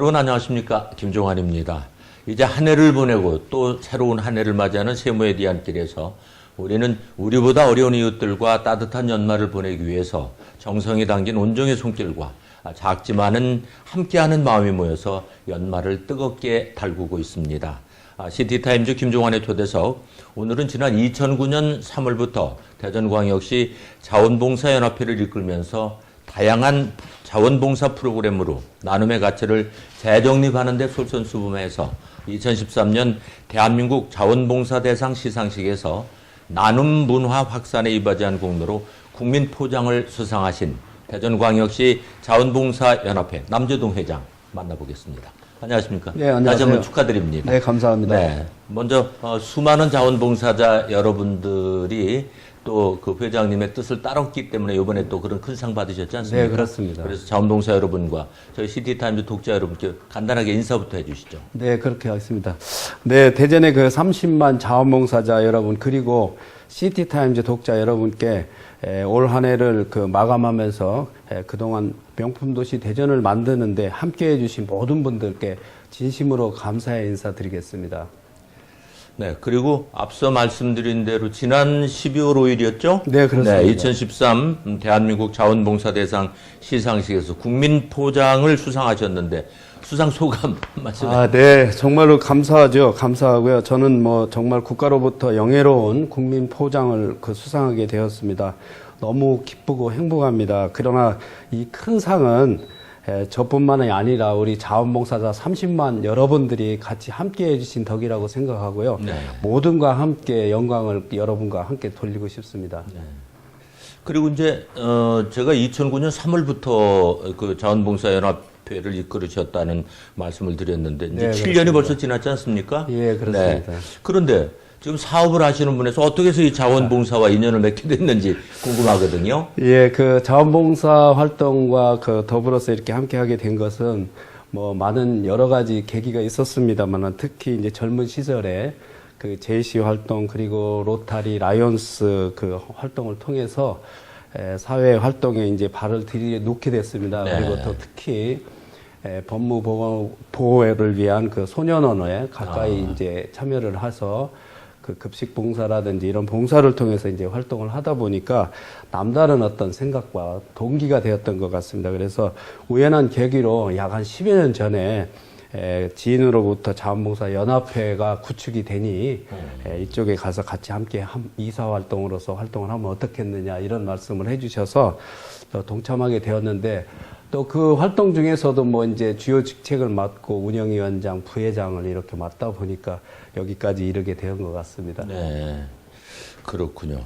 여러분 안녕하십니까, 김종환입니다. 이제 한 해를 보내고 또 새로운 한 해를 맞이하는 세모에 대한 길에서 우리는 우리보다 어려운 이웃들과 따뜻한 연말을 보내기 위해서 정성이 담긴 온종의 손길과 작지만은 함께하는 마음이 모여서 연말을 뜨겁게 달구고 있습니다. 시티타임즈 김종환의 초대석, 오늘은 지난 2009년 3월부터 대전광역시 자원봉사연합회를 이끌면서 다양한 자원봉사 프로그램으로 나눔의 가치를 재정립하는 데 솔선수범해서 2013년 대한민국 자원봉사대상 시상식에서 나눔 문화 확산에 이바지한 공로로 국민포장을 수상하신 대전광역시 자원봉사연합회 남재동 회장 만나보겠습니다. 안녕하십니까? 네, 안녕하세요. 다시 한번 축하드립니다. 네, 감사합니다. 네, 먼저 수많은 자원봉사자 여러분들이 또 그 회장님의 뜻을 따랐기 때문에 이번에 또 그런 큰 상 받으셨지 않습니까? 네, 그렇습니다. 그래서 자원봉사 여러분과 저희 시티타임즈 독자 여러분께 간단하게 인사부터 해주시죠. 네, 그렇게 하겠습니다. 네, 대전의 그 30만 자원봉사자 여러분, 그리고 시티타임즈 독자 여러분께 올 한 해를 그 마감하면서 그동안 명품도시 대전을 만드는데 함께 해주신 모든 분들께 진심으로 감사의 인사드리겠습니다. 네, 그리고 앞서 말씀드린 대로 지난 12월 5일이었죠? 네, 그렇습니다. 네, 2013 대한민국 자원봉사대상 시상식에서 국민포장을 수상하셨는데 수상 소감 말씀해 주세요. 네, 정말로 감사하죠. 감사하고요. 저는 뭐 정말 국가로부터 영예로운 국민포장을 수상하게 되었습니다. 너무 기쁘고 행복합니다. 그러나 이 큰 상은 저뿐만이 아니라 우리 자원봉사자 30만 여러분들이 같이 함께 해주신 덕이라고 생각하고요. 네. 모든과 함께 영광을 여러분과 함께 돌리고 싶습니다. 네. 그리고 이제 제가 2009년 3월부터 그 자원봉사연합회를 이끌으셨다는 말씀을 드렸는데 이제 네, 7년이 그렇습니다. 벌써 지났지 않습니까? 예, 그렇습니다. 네. 그런데 지금 사업을 하시는 분에서 어떻게 해서 이 자원봉사와 인연을 맺게 됐는지 궁금하거든요. 예, 그 자원봉사 활동과 더불어서 이렇게 함께 하게 된 것은 뭐 많은 여러 가지 계기가 있었습니다만 특히 이제 젊은 시절에 그 JC 활동 그리고 로타리 라이온스 그 활동을 통해서 사회 활동에 이제 발을 들여놓게 됐습니다. 네. 그리고 또 특히 법무보호를 위한 그 소년원에 가까이 이제 참여를 해서 그 급식 봉사라든지 이런 봉사를 통해서 이제 활동을 하다 보니까 남다른 어떤 생각과 동기가 되었던 것 같습니다. 그래서 우연한 계기로 약 한 10여 년 전에 지인으로부터 자원봉사 연합회가 구축이 되니 이쪽에 가서 같이 함께 이사 활동으로서 활동을 하면 어떻겠느냐 이런 말씀을 해주셔서 동참하게 되었는데 또 그 활동 중에서도 뭐 이제 주요 직책을 맡고 운영위원장, 부회장을 이렇게 맡다 보니까 여기까지 이르게 된 것 같습니다. 네, 그렇군요.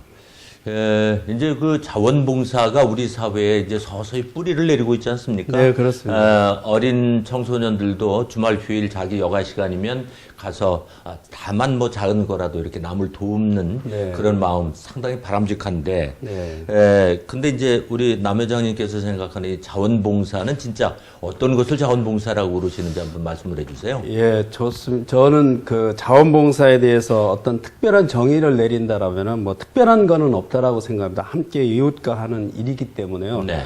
이제 그 자원봉사가 우리 사회에 이제 서서히 뿌리를 내리고 있지 않습니까? 네, 그렇습니다. 어린 청소년들도 주말 휴일 자기 여가 시간이면 가서 다만 뭐 작은 거라도 이렇게 남을 도우는 네. 그런 마음 상당히 바람직한데, 네. 근데 이제 우리 남 회장님께서 생각하는 이 자원봉사는 진짜 어떤 것을 자원봉사라고 그러시는지 한번 말씀을 해주세요. 예, 좋습니다. 저는 그 자원봉사에 대해서 어떤 특별한 정의를 내린다라면은 뭐 특별한 거는 없다라고 생각합니다. 함께 이웃과 하는 일이기 때문에요. 네.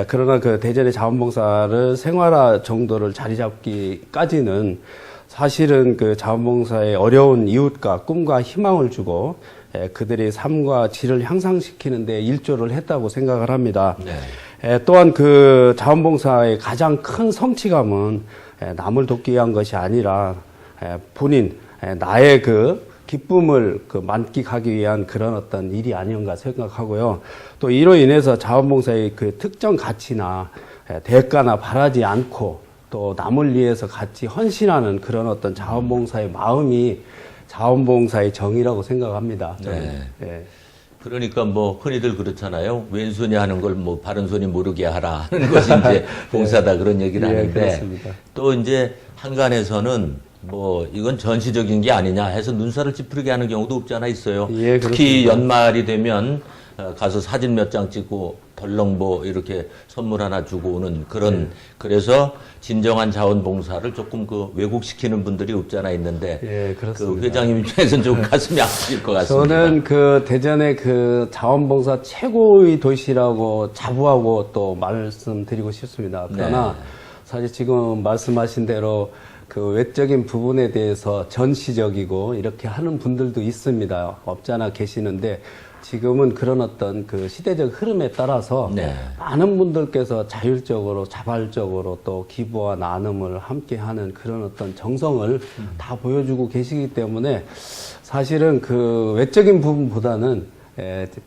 그러나 그 대전의 자원봉사를 생활화 정도를 자리 잡기까지는 사실은 그 자원봉사의 어려운 이웃과 꿈과 희망을 주고 그들의 삶과 질을 향상시키는 데 일조를 했다고 생각을 합니다. 네. 또한 그 자원봉사의 가장 큰 성취감은 남을 돕기 위한 것이 아니라 본인, 나의 그 기쁨을 만끽하기 위한 그런 어떤 일이 아닌가 생각하고요. 또 이로 인해서 자원봉사의 그 특정 가치나 대가나 바라지 않고 또 남을 위해서 같이 헌신하는 그런 어떤 자원봉사의 마음이 자원봉사의 정의라고 생각합니다. 네. 네. 그러니까 뭐 흔히들 그렇잖아요. 왼손이 하는 걸 뭐 바른손이 모르게 하라 하는 것이 이제 봉사다 그런 얘기를 예, 하는데 그렇습니다. 또 이제 한간에서는 뭐 이건 전시적인 게 아니냐 해서 눈살을 찌푸리게 하는 경우도 없지 않아 있어요. 예, 특히 그렇습니다. 연말이 되면 가서 사진 몇 장 찍고 덜렁 뭐 이렇게 선물 하나 주고 오는 그런 그래서 진정한 자원봉사를 조금 그 왜곡시키는 분들이 없지 않아 있는데 예, 그 그렇습니다. 회장님 입장에서는 좀 가슴이 아프실 것 같습니다. 저는 그 대전의 그 자원봉사 최고의 도시라고 자부하고 또 말씀드리고 싶습니다. 그러나 사실 지금 말씀하신 대로 그 외적인 부분에 대해서 전시적이고 이렇게 하는 분들도 있습니다. 없지 않아 계시는데 지금은 그런 어떤 그 시대적 흐름에 따라서 네. 많은 분들께서 자율적으로 자발적으로 또 기부와 나눔을 함께 하는 그런 어떤 정성을 다 보여주고 계시기 때문에 사실은 그 외적인 부분보다는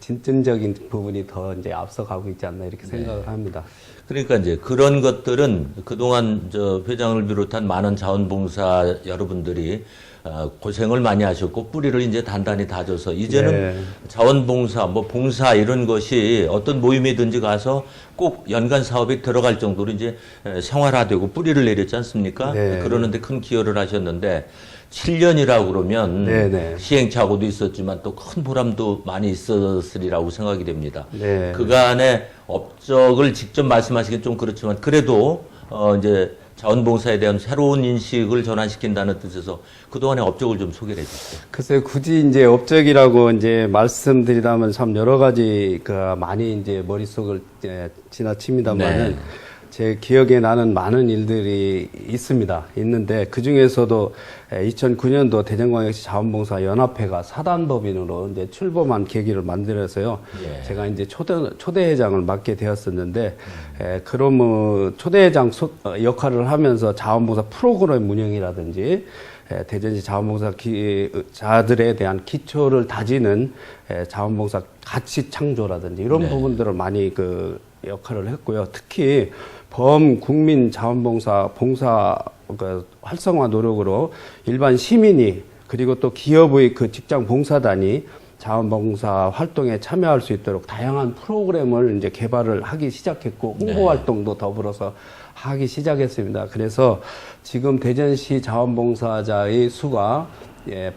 진전적인 부분이 더 이제 앞서가고 있지 않나 이렇게 생각을 합니다. 그러니까 이제 그런 것들은 그동안 저 회장을 비롯한 많은 자원봉사 여러분들이 고생을 많이 하셨고 뿌리를 이제 단단히 다져서 이제는 네. 자원봉사, 뭐 봉사 이런 것이 어떤 모임이든지 가서 꼭 연간 사업에 들어갈 정도로 이제 생활화되고 뿌리를 내렸지 않습니까? 네. 그러는데 큰 기여를 하셨는데 7년이라고 그러면 네. 시행착오도 있었지만 또 큰 보람도 많이 있었으리라고 생각이 됩니다. 네. 그간의 업적을 직접 말씀하시긴 좀 그렇지만 그래도 이제 자원봉사에 대한 새로운 인식을 전환시킨다는 뜻에서 그동안의 업적을 좀 소개를 해 주시죠. 글쎄 굳이 이제 업적이라고 이제 말씀드리자면 참 여러 가지가 많이 이제 머릿속을 지나칩니다만은 네. 제 기억에 나는 많은 일들이 있는데 그 중에서도 2009년도 대전광역시 자원봉사 연합회가 사단법인으로 이제 출범한 계기를 만들어서요. 예. 제가 이제 초대회장을 맡게 되었었는데 그럼 초대회장 역할을 하면서 자원봉사 프로그램 운영이라든지 대전시 자원봉사자들에 대한 기초를 다지는 자원봉사 가치 창조라든지 이런 네. 부분들을 많이 그 역할을 했고요. 특히 범국민 자원봉사 그 활성화 노력으로 일반 시민이 그리고 또 기업의 그 직장 봉사단이 자원봉사 활동에 참여할 수 있도록 다양한 프로그램을 이제 개발을 하기 시작했고 홍보 네. 활동도 더불어서 하기 시작했습니다. 그래서 지금 대전시 자원봉사자의 수가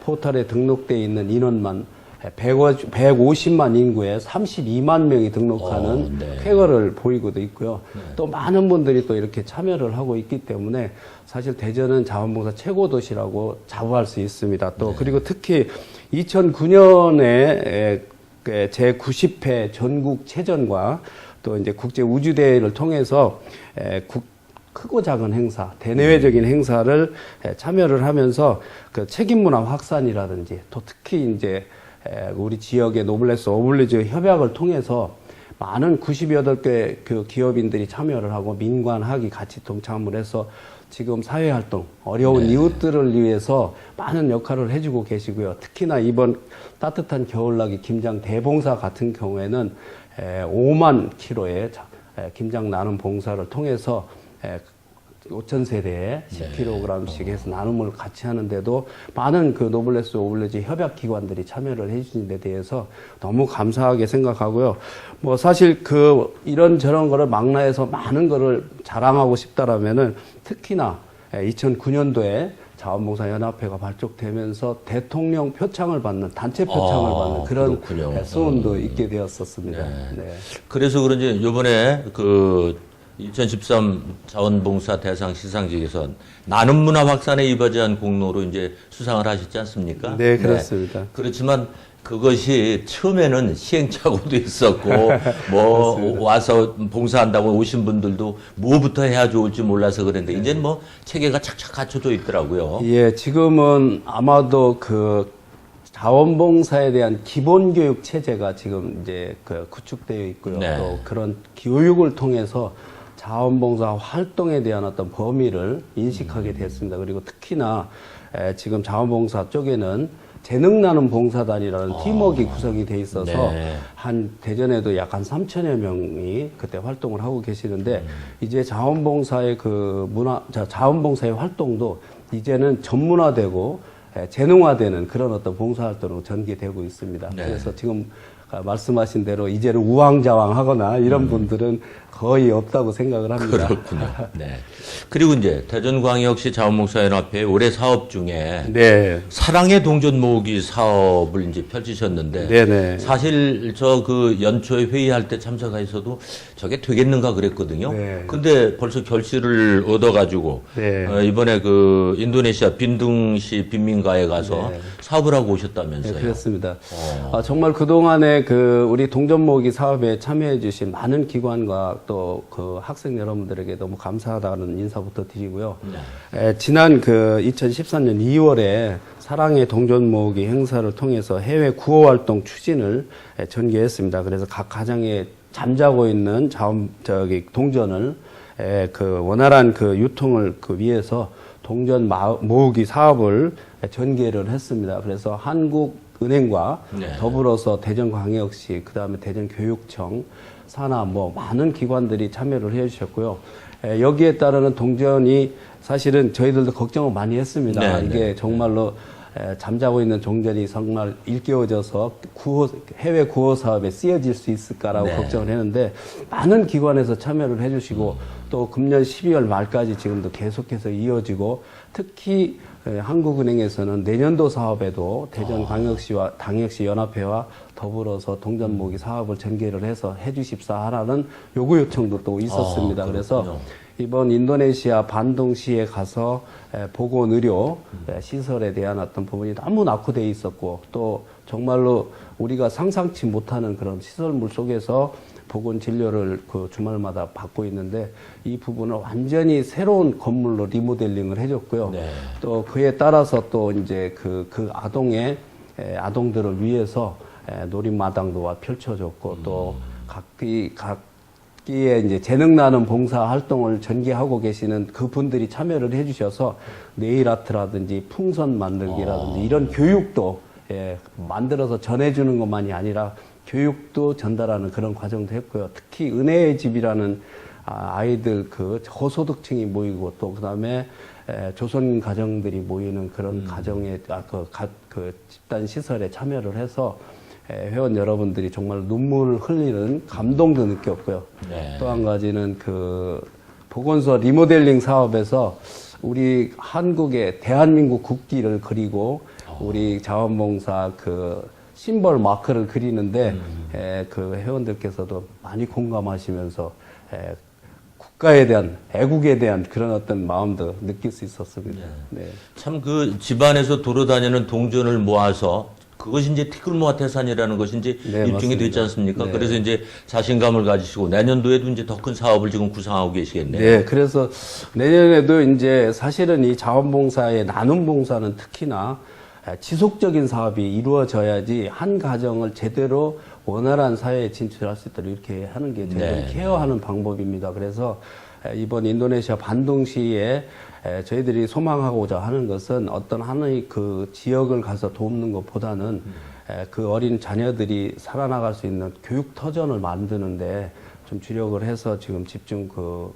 포털에 등록되어 있는 인원만 150만 인구에 32만 명이 등록하는 네. 쾌거를 보이고도 있고요. 또 많은 분들이 또 이렇게 참여를 하고 있기 때문에 사실 대전은 자원봉사 최고 도시라고 자부할 수 있습니다. 또 그리고 특히 2009년에 제90회 전국체전과 또 이제 국제우주대회를 통해서 크고 작은 행사, 대내외적인 행사를 참여를 하면서 그 책임문화 확산이라든지 또 특히 이제 우리 지역의 노블레스 오블리주 협약을 통해서 많은 98개 그 기업인들이 참여를 하고 민관학이 같이 동참을 해서 지금 사회활동, 어려운 네. 이웃들을 위해서 많은 역할을 해주고 계시고요. 특히나 이번 따뜻한 겨울나기 김장 대봉사 같은 경우에는 5만 킬로의 김장 나눔 봉사를 통해서 5,000세대에 10kg씩 해서 나눔을 같이 하는데도 많은 그 노블레스 오블리주 협약 기관들이 참여를 해주신 데 대해서 너무 감사하게 생각하고요. 뭐 사실 그 이런저런 거를 망라해서 많은 거를 자랑하고 싶다라면은 특히나 2009년도에 자원봉사연합회가 발족되면서 대통령 표창을 받는 단체 표창을 받는 그런 그렇군요. 수운도 있게 되었었습니다. 네. 그래서 그런지 이번에 그 2013 자원봉사 대상 시상식에서 나눔 문화 확산에 이바지한 공로로 이제 수상을 하셨지 않습니까? 네, 그렇습니다. 그렇지만 그것이 처음에는 시행착오도 있었고 뭐 와서 봉사한다고 오신 분들도 뭐부터 해야 좋을지 몰라서 그랬는데 이제는 뭐 체계가 착착 갖춰져 있더라고요. 예, 지금은 아마도 그 자원봉사에 대한 기본 교육 체제가 지금 이제 그 구축되어 있고요. 네. 또 그런 교육을 통해서 자원봉사 활동에 대한 어떤 범위를 인식하게 됐습니다. 그리고 특히나 지금 자원봉사 쪽에는 재능 나눔 봉사단이라는 팀워크가 구성이 돼 있어서 네. 한 대전에도 약 한 3천여 명이 그때 활동을 하고 계시는데 이제 자원봉사의 그 자원봉사의 활동도 이제는 전문화되고 재능화되는 그런 어떤 봉사활동으로 전개되고 있습니다. 네. 그래서 지금 말씀하신 대로 이제는 우왕좌왕하거나 이런 분들은 거의 없다고 생각을 합니다. 그렇군요. 네. 그리고 이제 대전광역시 자원봉사연합회 올해 사업 중에 네. 사랑의 동전 모으기 사업을 이제 펼치셨는데 네네. 사실 저 그 연초에 회의할 때 참석하셔도 저게 되겠는가 그랬거든요. 네. 근데 벌써 결실을 얻어가지고 네. 이번에 그 인도네시아 빈둥시 빈민가에 가서 네. 사업을 하고 네, 오셨다면서요. 그렇습니다. 정말 그동안에 이번에 그 우리 동전 모으기 사업에 참여해 주신 많은 기관과 또 그 학생 여러분들에게 너무 감사하다는 인사부터 드리고요. 지난 그 2014년 2월에 사랑의 동전 모으기 행사를 통해서 해외 구호 활동 추진을 전개했습니다. 그래서 각 가정에 잠자고 있는 동전을 그 원활한 그 유통을 그 위해서 동전 모으기 사업을 전개를 했습니다. 그래서 한국은행과 더불어서 대전광역시, 그다음에 대전교육청, 산하 뭐 많은 기관들이 참여를 해주셨고요. 여기에 따르는 동전이 사실은 저희들도 걱정을 많이 했습니다. 이게 정말로 잠자고 있는 동전이 정말 일깨워져서 해외 구호 사업에 쓰여질 수 있을까라고 걱정을 했는데 많은 기관에서 참여를 해주시고 또 금년 12월 말까지 지금도 계속해서 이어지고 특히 한국은행에서는 내년도 사업에도 대전광역시와 당역시 연합회와 더불어서 동전 모으기 사업을 전개를 해서 해주십사 하라는 요구 요청도 또 있었습니다. 그래서 이번 인도네시아 반동시에 가서 보건의료 시설에 대한 어떤 부분이 너무 낙후되어 있었고 또 정말로 우리가 상상치 못하는 그런 시설물 속에서 보건 진료를 그 주말마다 받고 있는데 이 부분을 완전히 새로운 건물로 리모델링을 해줬고요. 또 그에 따라서 또 이제 그 아동들을 위해서 놀이마당도 펼쳐졌고 또 각기의 이제 재능 나는 봉사 활동을 전개하고 계시는 그 분들이 참여를 해주셔서 네일 아트라든지 풍선 만들기라든지 이런 교육도 만들어서 전해주는 것만이 아니라 교육도 전달하는 그런 과정도 했고요. 특히 은혜의 집이라는 아이들 그 저소득층이 모이고 또 그다음에 조선 가정들이 모이는 그런 가정의 그 집단 시설에 참여를 해서 회원 여러분들이 정말 눈물을 흘리는 감동도 느꼈고요. 또 한 가지는 그 보건소 리모델링 사업에서 우리 한국의 대한민국 국기를 그리고 우리 자원봉사 그 심벌 마크를 그리는데 그 회원들께서도 많이 공감하시면서 국가에 대한 애국에 대한 그런 어떤 마음도 느낄 수 있었습니다. 참 그 집안에서 돌아다니는 동전을 모아서 그것이 이제 티끌모아 태산이라는 것이 이제 일종이 맞습니다. 됐지 않습니까? 그래서 이제 자신감을 가지시고 내년도에도 이제 더 큰 사업을 지금 구상하고 계시겠네요. 네, 그래서 내년에도 이제 사실은 이 자원봉사의 나눔 봉사는 특히나 지속적인 사업이 이루어져야지 한 가정을 제대로 원활한 사회에 진출할 수 있도록 이렇게 하는 게 저희들이 케어하는 방법입니다. 그래서 이번 인도네시아 반동시에 저희들이 소망하고자 하는 것은 어떤 하나의 그 지역을 가서 돕는 것보다는 그 어린 자녀들이 살아나갈 수 있는 교육 터전을 만드는데 좀 주력을 해서 지금 집중 그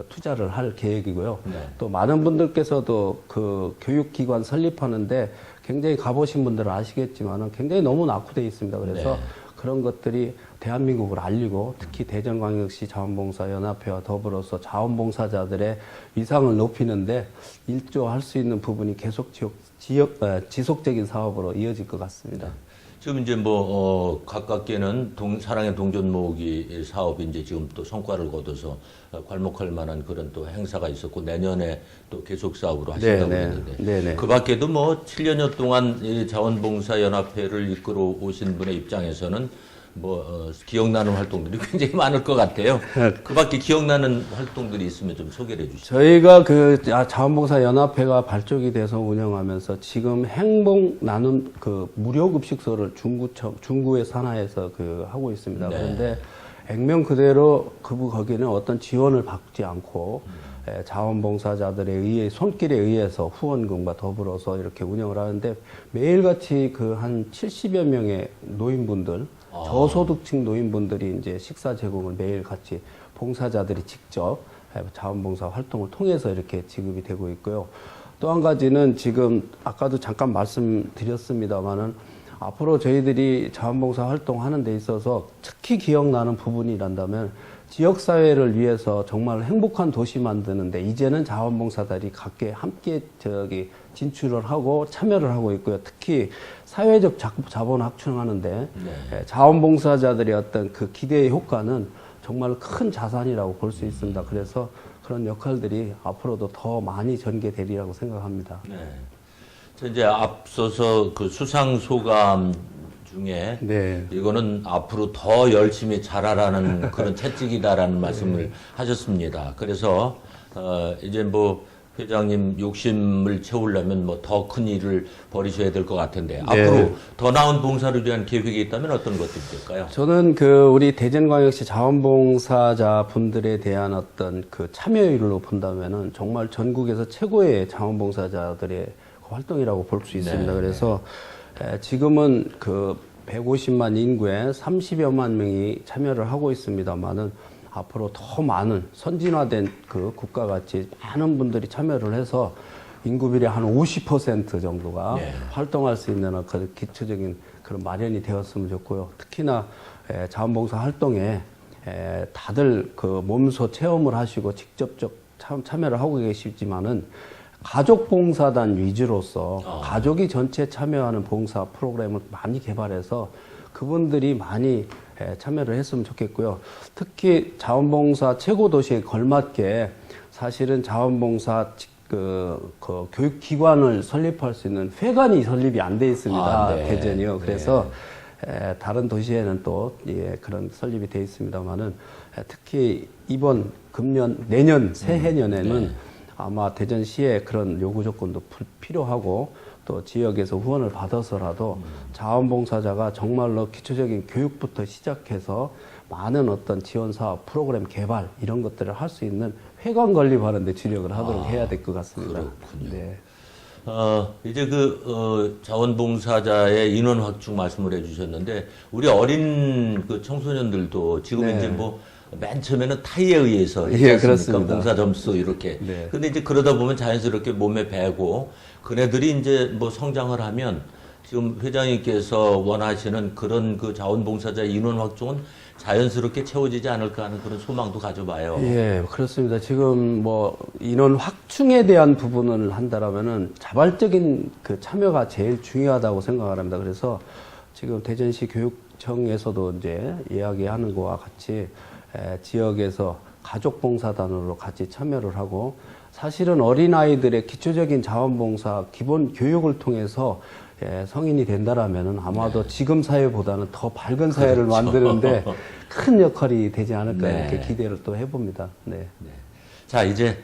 투자를 할 계획이고요. 또 많은 분들께서도 그 교육기관 설립하는데 굉장히 가보신 분들은 아시겠지만은 굉장히 너무 낙후되어 있습니다. 그래서 그런 것들이 대한민국을 알리고 특히 대전광역시 자원봉사연합회와 더불어서 자원봉사자들의 위상을 높이는데 일조할 수 있는 부분이 계속 지속적인 사업으로 이어질 것 같습니다. 지금 이제 가깝게는 사랑의 동전 모으기 사업이 이제 지금 또 성과를 거둬서 괄목할 만한 그런 또 행사가 있었고 내년에 또 계속 사업으로 하신다고 했는데 그 밖에도 7년여 동안 이 자원봉사연합회를 이끌어 오신 분의 입장에서는 기억나는 활동들이 굉장히 많을 것 같아요. 그 밖에 기억나는 활동들이 있으면 좀 소개를 해 주시죠. 저희가 그 자원봉사연합회가 발족이 돼서 운영하면서 지금 행복 나눔 그 무료급식소를 중구의 산하에서 하고 있습니다. 그런데 액면 그대로 거기는 어떤 지원을 받지 않고 자원봉사자들에 의해 손길에 의해서 후원금과 더불어서 이렇게 운영을 하는데 매일같이 한 70여 명의 노인분들 저소득층 노인분들이 이제 식사 제공을 매일 같이 봉사자들이 직접 자원봉사 활동을 통해서 이렇게 지급이 되고 있고요. 또 한 가지는 지금 아까도 잠깐 말씀드렸습니다만은 앞으로 저희들이 자원봉사 활동하는 데 있어서 특히 기억나는 부분이란다면 지역사회를 위해서 정말 행복한 도시 만드는데 이제는 자원봉사자들이 함께 진출을 하고 참여를 하고 있고요. 특히 사회적 자본 확충하는데 자원봉사자들의 어떤 그 기대의 효과는 정말 큰 자산이라고 볼 수 있습니다. 그래서 그런 역할들이 앞으로도 더 많이 전개되리라고 생각합니다. 이제 앞서서 그 수상 소감 중에 네. 이거는 앞으로 더 열심히 잘하라는 그런 채찍이다라는 말씀을 하셨습니다. 그래서 이제 뭐 회장님 욕심을 채우려면 뭐 더 큰 일을 벌이셔야 될 것 같은데 앞으로 더 나은 봉사를 위한 계획이 있다면 어떤 것들이 될까요? 저는 우리 대전광역시 자원봉사자 분들에 대한 어떤 참여율로 본다면은 정말 전국에서 최고의 자원봉사자들의 활동이라고 볼 수 있습니다. 네, 그래서 지금은 150만 인구에 30여만 명이 참여를 하고 있습니다만은 앞으로 더 많은 선진화된 국가같이 많은 분들이 참여를 해서 인구 비례 한 50% 정도가 활동할 수 있는 그런 기초적인 그런 마련이 되었으면 좋고요. 특히나 자원봉사 활동에 다들 몸소 체험을 하시고 직접적 참여를 하고 계시지만은 가족봉사단 위주로서 가족이 전체 참여하는 봉사 프로그램을 많이 개발해서 그분들이 많이 참여를 했으면 좋겠고요. 특히 자원봉사 최고 도시에 걸맞게 사실은 자원봉사 교육기관을 설립할 수 있는 회관이 설립이 안 돼 있습니다. 네. 대전이요. 그래서 다른 도시에는 또 그런 설립이 돼 있습니다만은 특히 이번 내년 새해년에는 아마 대전시에 그런 요구 조건도 필요하고 또 지역에서 후원을 받아서라도 자원봉사자가 정말로 기초적인 교육부터 시작해서 많은 어떤 지원 사업, 프로그램 개발 이런 것들을 할 수 있는 회관 건립하는 데 주력을 하도록 해야 될 것 같습니다. 그렇군요. 네. 이제 자원봉사자의 인원 확충 말씀을 해주셨는데 우리 어린 청소년들도 지금 이제 뭐 맨 처음에는 타이에 의해서 그렇습니다. 봉사 점수 이렇게. 네. 근데 이제 그러다 보면 자연스럽게 몸에 배고 그네들이 이제 뭐 성장을 하면 지금 회장님께서 원하시는 그런 자원봉사자 인원 확충은 자연스럽게 채워지지 않을까 하는 그런 소망도 가져봐요. 예, 그렇습니다. 지금 뭐 인원 확충에 대한 부분을 한다라면은 자발적인 참여가 제일 중요하다고 생각을 합니다. 그래서 지금 대전시 교육청에서도 이제 이야기하는 것과 같이 지역에서 가족봉사단으로 같이 참여를 하고 사실은 어린아이들의 기초적인 자원봉사 기본 교육을 통해서 성인이 된다라면은 아마도 지금 사회보다는 더 밝은 사회를 만드는데 큰 역할이 되지 않을까 이렇게 기대를 또 해봅니다. 네. 자, 이제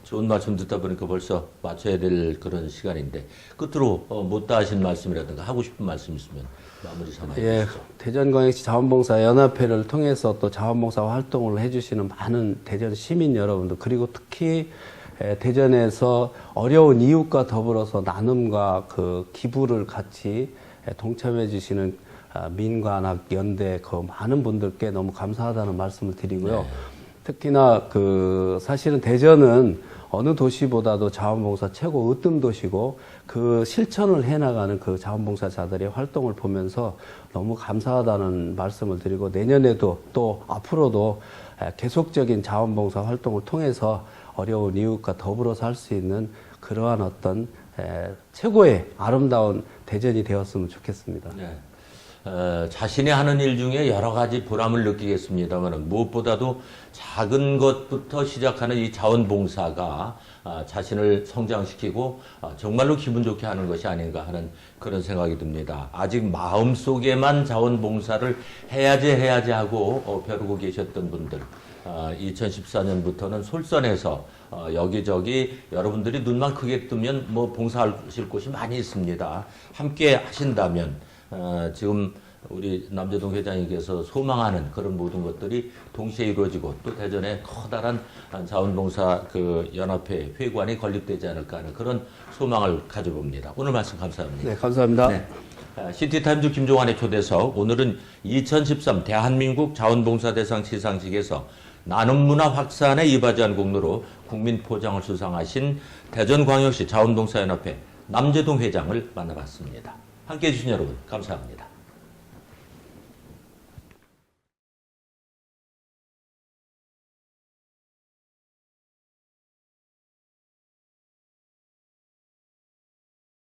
좋은 말씀 듣다 보니까 벌써 마쳐야 될 그런 시간인데 끝으로 못다 하신 말씀이라든가 하고 싶은 말씀 있으면 마무리 삼아 주시죠. 대전광역시 자원봉사연합회를 통해서 또 자원봉사 활동을 해주시는 많은 대전 시민 여러분들 그리고 특히 대전에서 어려운 이웃과 더불어서 나눔과 기부를 같이 동참해 주시는 민관학 연대 많은 분들께 너무 감사하다는 말씀을 드리고요. 특히나 사실은 대전은 어느 도시보다도 자원봉사 최고 으뜸 도시고 실천을 해나가는 자원봉사자들의 활동을 보면서 너무 감사하다는 말씀을 드리고 내년에도 또 앞으로도 계속적인 자원봉사 활동을 통해서 어려운 이웃과 더불어서 할 수 있는 그러한 어떤 최고의 아름다운 대전이 되었으면 좋겠습니다. 네. 자신이 하는 일 중에 여러 가지 보람을 느끼겠습니다만 무엇보다도 작은 것부터 시작하는 이 자원봉사가 자신을 성장시키고 정말로 기분 좋게 하는 것이 아닌가 하는 그런 생각이 듭니다. 아직 마음속에만 자원봉사를 해야지 하고 벼르고 계셨던 분들 2014년부터는 솔선해서 여기저기 여러분들이 눈만 크게 뜨면 뭐 봉사하실 곳이 많이 있습니다. 함께 하신다면 지금 우리 남재동 회장님께서 소망하는 그런 모든 것들이 동시에 이루어지고 또 대전에 커다란 자원봉사 연합회 회관이 건립되지 않을까 하는 그런 소망을 가져봅니다. 오늘 말씀 감사합니다. 네, 감사합니다. 네. 시티타임즈 김종환의 초대석 오늘은 2013 대한민국 자원봉사대상 시상식에서 나눔문화 확산에 이바지한 공로로 국민포장을 수상하신 대전광역시 자원봉사연합회 남재동 회장을 만나봤습니다. 함께해 주신 여러분 감사합니다.